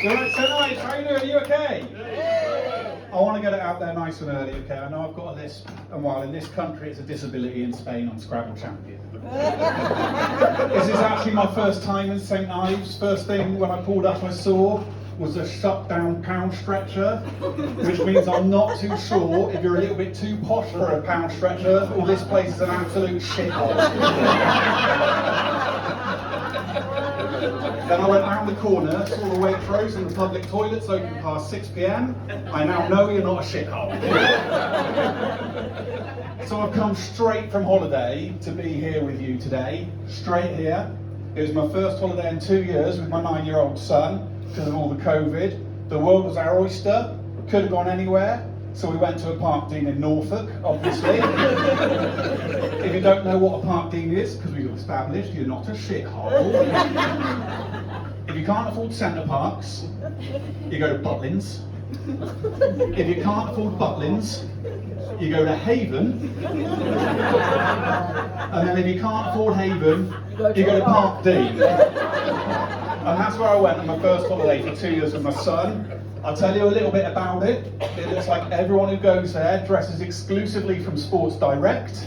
You're right, St Ives, how you doing? Are you okay? I want to get it out there nice and early, okay? I know I've got a lisp, and while in this country it's a disability, in Spain I'm Scrabble champion. This is actually my first time in St Ives. First thing when I pulled up I saw was a shut down pound stretcher, which means I'm not too sure if you're a little bit too posh for a pound stretcher, or this place is an absolute shithole. Then I went round the corner, saw the Waitrose and the public toilets open past 6 PM. I now know you're not a shithole. So I've come straight from holiday to be here with you today, straight here. It was my first holiday in 2 years with my 9-year-old son, because of all the COVID. The world was our oyster, could have gone anywhere, so we went to a Park Dean in Norfolk, obviously. If you don't know what a Park Dean is, because we've established you're not a shithole. If you can't afford Centre Parks, you go to Butlins. If you can't afford Butlins, you go to Haven. And then if you can't afford Haven, you go to Park Dean. And that's where I went on my first holiday for 2 years with my son. I'll tell you a little bit about it. It looks like everyone who goes there dresses exclusively from Sports Direct.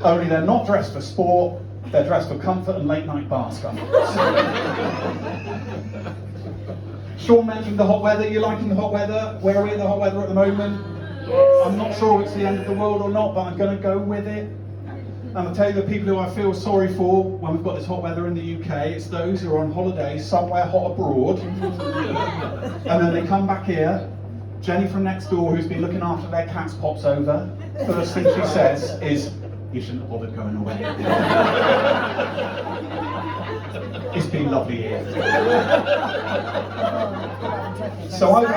Only they're not dressed for sport, they're dressed for comfort and late night bar stuff. Sean mentioned the hot weather. You liking the hot weather? Where are we in the hot weather at the moment? I'm not sure it's the end of the world or not, but I'm going to go with it. And I'll tell you the people who I feel sorry for when we've got this hot weather in the UK, it's those who are on holiday somewhere hot abroad, and then they come back here. Jenny from next door, who's been looking after their cats, pops over. First thing she says is, "You shouldn't have bothered going away. It's been lovely here." So I've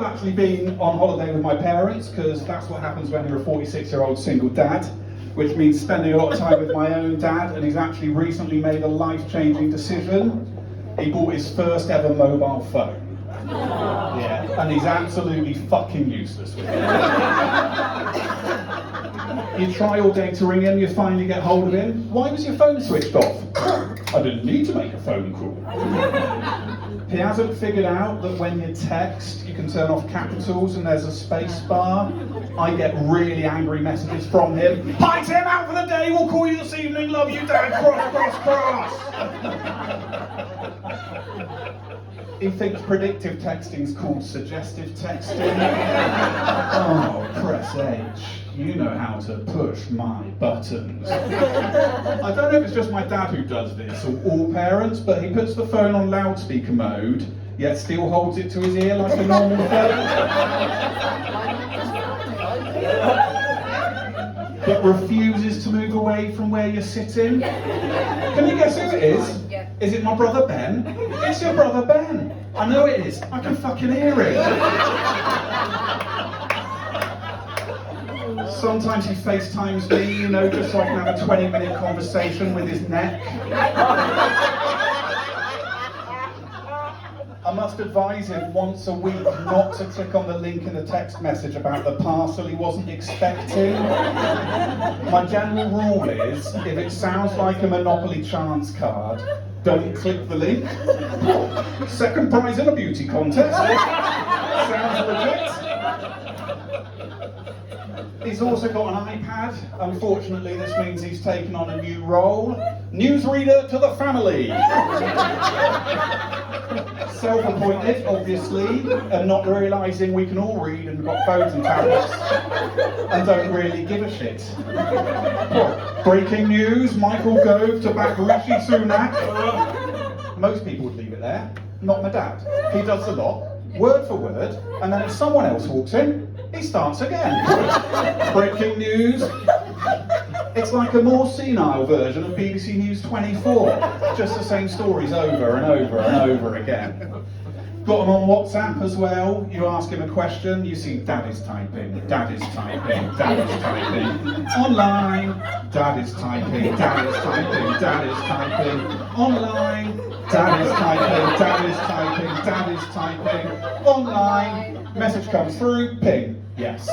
actually been on holiday with my parents, because that's what happens when you're a 46-year-old single dad, which means spending a lot of time with my own dad, and he's actually recently made a life-changing decision. He bought his first ever mobile phone. Yeah, and he's absolutely fucking useless with it. You try all day to ring him, you finally get hold of him. "Why was your phone switched off?" "I didn't need to make a phone call." He hasn't figured out that when you text, you can turn off capitals and there's a space bar. I get really angry messages from him. "Hi Tim, out for the day, we'll call you this evening, love you dad, cross, cross, cross." He thinks predictive texting's called suggestive texting. "Oh, press H. You know how to push my buttons." I don't know if it's just my dad who does this, or all parents, but he puts the phone on loudspeaker mode, yet still holds it to his ear like a normal phone. But refuses to move away from where you're sitting. Can you guess who it is? Is it my brother Ben? It's your brother Ben. I know it is. I can fucking hear it. Sometimes he FaceTimes me, you know, just so I can have a 20-minute conversation with his neck. I must advise him once a week not to click on the link in the text message about the parcel he wasn't expecting. My general rule is, if it sounds like a Monopoly chance card, don't click the link. Second prize in a beauty contest. Sounds legit. He's also got an iPad. Unfortunately, this means he's taken on a new role. Newsreader to the family. Self-appointed, obviously, and not realising we can all read and got phones and tablets and don't really give a shit. Breaking news, Michael Gove to back Rishi Sunak. Most people would leave it there, not my dad. He does a lot, word for word, and then if someone else walks in, he starts again. Breaking news. It's like a more senile version of BBC News 24. Just the same stories over and over and over again. Got him on WhatsApp as well. You ask him a question, you see dad is typing, dad is typing, dad is typing. Online, dad is typing, dad is typing, dad is typing. Online, dad is typing, dad is typing, dad is typing. Online, message comes through, ping, yes.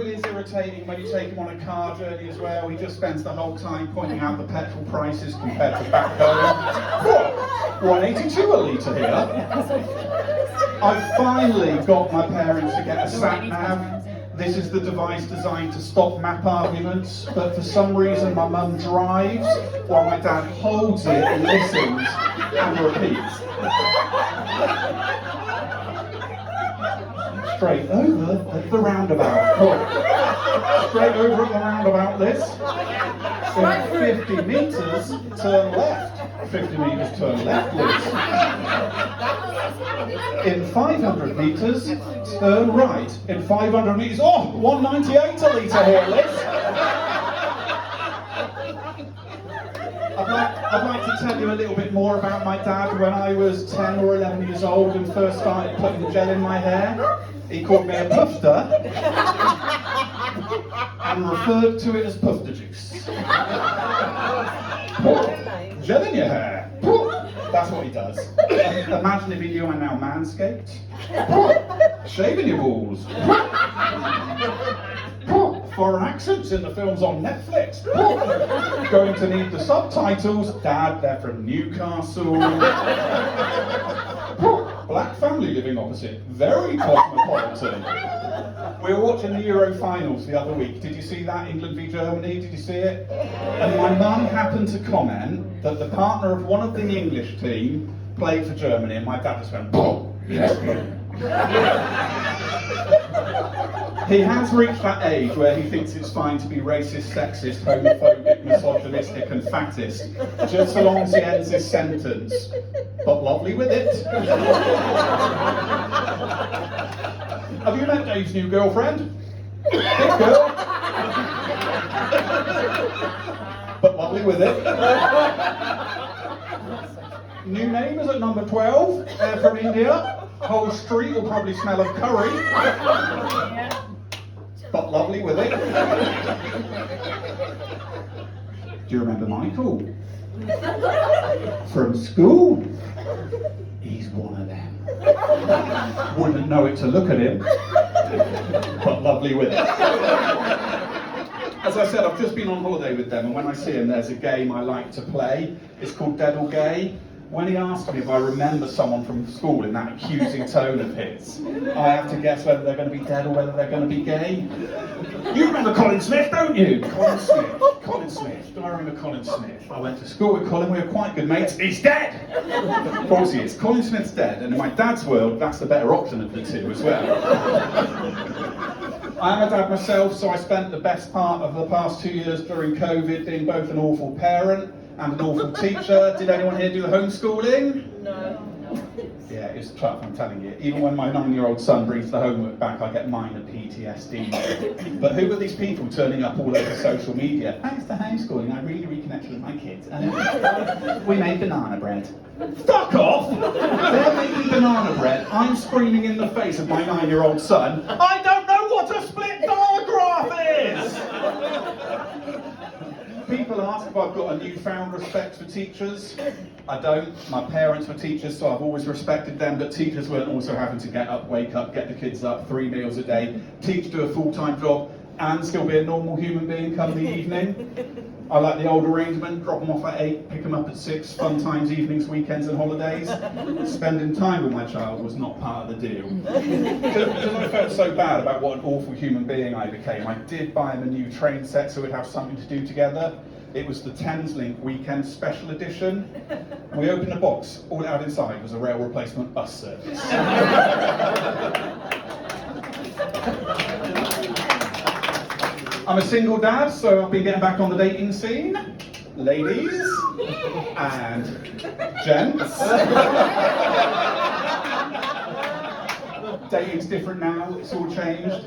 it is irritating when you take him on a car journey as well. He just spends the whole time pointing out the petrol prices compared to back home. What? 182 a litre here. I finally got my parents to get a sat-nav. This is the device designed to stop map arguments, but for some reason my mum drives while my dad holds it and listens and repeats. Straight over at the roundabout. Straight over at the roundabout, this. In 50 metres, turn left. 50 metres, turn left, Liz. In 500 metres, turn right. In 500 metres, 198 a litre here, Liz. I'd like to tell you a little bit more about my dad. When I was 10 or 11 years old and first started putting the gel in my hair, he called me a pufter and referred to it as pufter juice. Gel in your hair. That's what he does. Imagine if he knew I'm now manscaped. Shaving your balls. Foreign accents in the films on Netflix. Going to need the subtitles. Dad, they're from Newcastle. Black family living opposite. Very cosmopolitan. We were watching the Euro finals the other week. Did you see that? England v Germany? Did you see it? And my mum happened to comment that the partner of one of the English team played for Germany, and my dad just went, yes. He has reached that age where he thinks it's fine to be racist, sexist, homophobic, misogynistic and fattest, just so long as he ends his sentence. But lovely with it. Have you met Dave's new girlfriend? Big girl. But lovely with it. New neighbours at number 12. They're from India. Whole street will probably smell of curry. But lovely with it. Do you remember Michael? From school? He's one of them. Wouldn't know it to look at him. But lovely with it. As I said, I've just been on holiday with them, and when I see him, there's a game I like to play. It's called Dead or Gay. When he asked me if I remember someone from school in that accusing tone of his, I have to guess whether they're going to be dead or whether they're going to be gay. You remember Colin Smith, don't you? Colin Smith. Colin Smith. Do I remember Colin Smith? I went to school with Colin, we were quite good mates. He's dead! Of course he is. Colin Smith's dead, and in my dad's world, that's the better option of the two as well. I am a dad myself, so I spent the best part of the past 2 years during COVID being both an awful parent and an awful teacher. Did anyone here do the homeschooling? No. Yeah, it's tough, I'm telling you. Even when my 9-year-old son brings the homework back, I get minor PTSD. But who are these people turning up all over social media? Thanks to homeschooling, I really reconnected with my kids. And we made banana bread. Fuck off! They're making banana bread. I'm screaming in the face of my 9-year-old son, I don't know what a split diagraph is! People ask if I've got a newfound respect for teachers. I don't. My parents were teachers, so I've always respected them, but teachers weren't also having to get up, wake up, get the kids up, 3 meals a day, teach, do a full-time job, and still be a normal human being come the evening. I like the old arrangement, drop them off at 8, pick them up at 6, fun times, evenings, weekends and holidays. Spending time with my child was not part of the deal. Because I felt so bad about what an awful human being I became, I did buy him a new train set so we'd have something to do together. It was the Thameslink Weekend Special Edition. We opened the box, all it had inside was a rail replacement bus service. I'm a single dad, so I've been getting back on the dating scene. Ladies and gents. Dating's different now, it's all changed.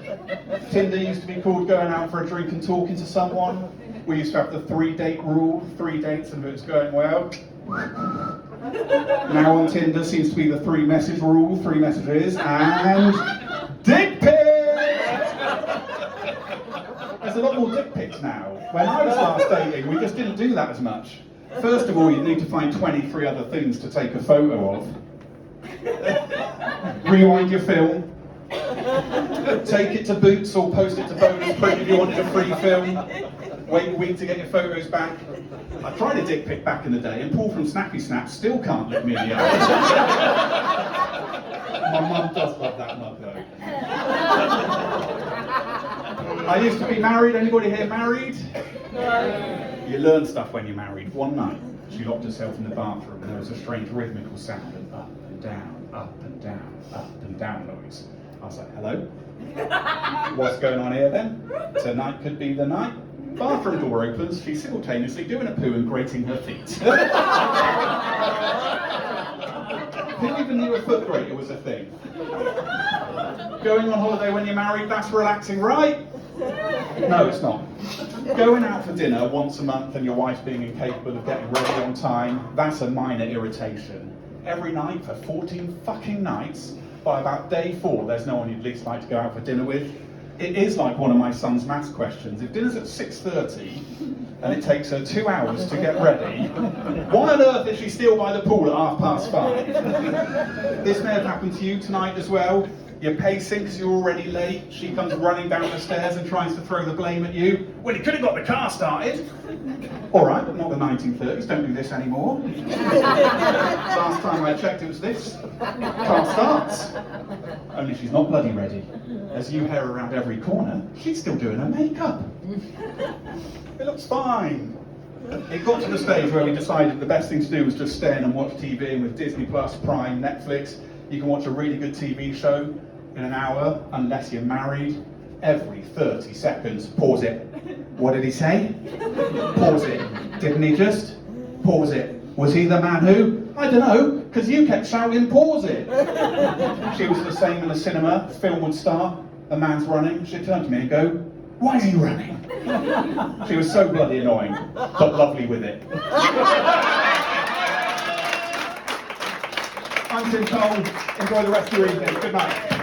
Tinder used to be called going out for a drink and talking to someone. We used to have the 3-date rule, 3 dates and if it's going well. Now on Tinder seems to be the 3-message rule, 3 messages, and dick pics! There's a lot more dick pics now. When I was last dating, we just didn't do that as much. First of all, you need to find 23 other things to take a photo of. Rewind your film. Take it to Boots or post it to Bonus Print if you wanted a free film. Wait a week to get your photos back. I tried a dick pic back in the day, and Paul from Snappy Snap still can't look me in the eye. My mum does love that mug though. I used to be married. Anybody here married? No. You learn stuff when you're married. One night, she locked herself in the bathroom, and there was a strange rhythmical sound of up and down, up and down, up and down noise. I was like, hello? What's going on here then? Tonight could be the night. Bathroom door opens, she's simultaneously doing a poo and grating her feet. Who even knew a foot grater was a thing? Going on holiday when you're married, that's relaxing, right? No, it's not. Going out for dinner once a month and your wife being incapable of getting ready on time, that's a minor irritation. Every night for 14 fucking nights, by about day 4, there's no one you'd least like to go out for dinner with. It is like one of my son's maths questions. If dinner's at 6:30 and it takes her 2 hours to get ready, why on earth is she still by the pool at 5:30? This may have happened to you tonight as well. You're pacing because you're already late. She comes running down the stairs and tries to throw the blame at you. Well, you could have got the car started. All right, but not the 1930s. Don't do this anymore. Last time I checked, it was this. Car starts. Only she's not bloody ready. As you hear around every corner, she's still doing her makeup. It looks fine. It got to the stage where we decided the best thing to do was just stay in and watch TV, and with Disney Plus, Prime, Netflix, you can watch a really good TV show in an hour, unless you're married. Every 30 seconds, pause it. What did he say? Pause it. Didn't he just? Pause it. Was he the man who? I don't know, because you kept shouting, pause it. She was the same in the cinema. The film would start, a man's running. She'd turn to me and go, why is he running? She was so bloody annoying, but lovely with it. I'm Tim Cole. Enjoy the rest of your evening. Good night.